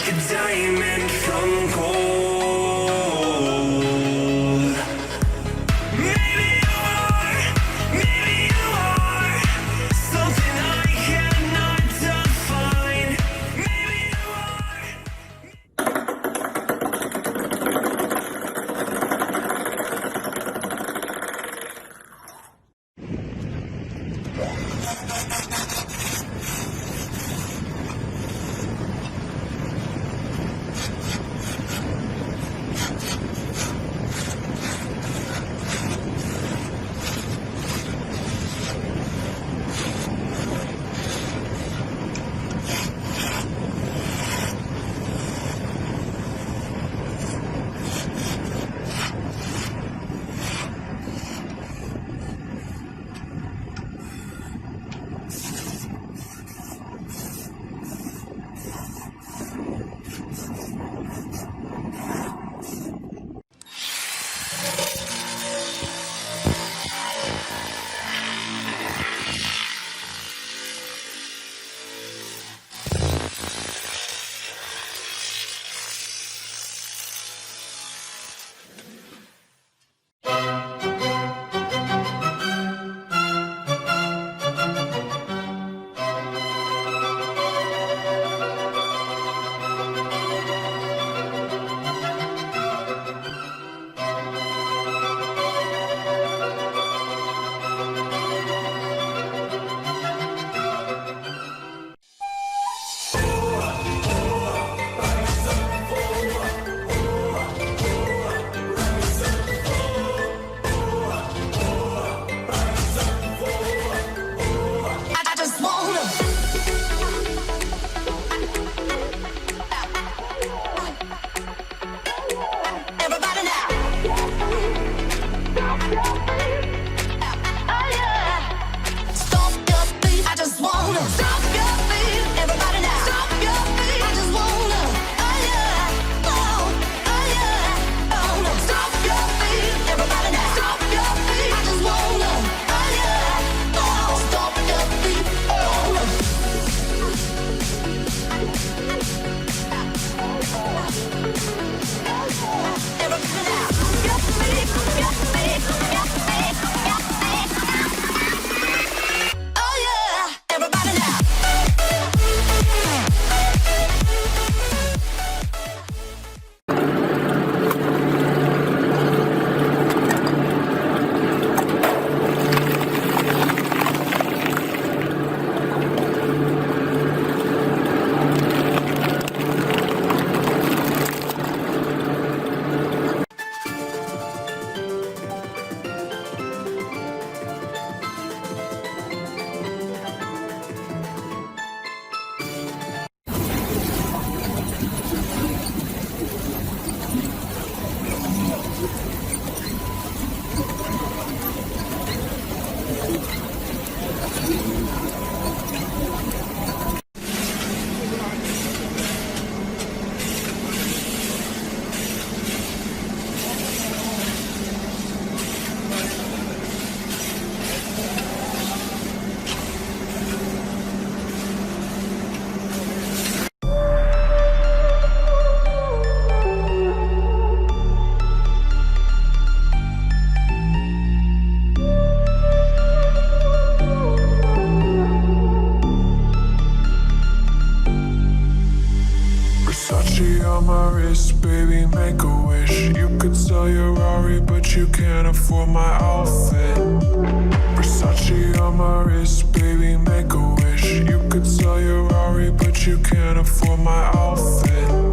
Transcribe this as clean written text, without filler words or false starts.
like a diamond from gold. Maybe you are, maybe you are something I cannot define. Maybe you are. I just wanna everybody now. Oh yeah. Stop your feet. I just wanna stop your feet. Everybody now. Stop your feet. I just wanna. Oh yeah. Oh yeah. Oh no. Stop your feet. Everybody now. Stop your feet. I just wanna. Oh yeah. Oh, stop your feet. Oh no. Everybody now. Your feet. Your feet. Your feet. Your feet. Oh yeah. Everybody now. Versace on my wrist, baby, make a wish. You could sell your Rari, but you can't afford my outfit. Versace on my wrist, baby, make a wish. You could sell your Rari, but you can't afford my outfit.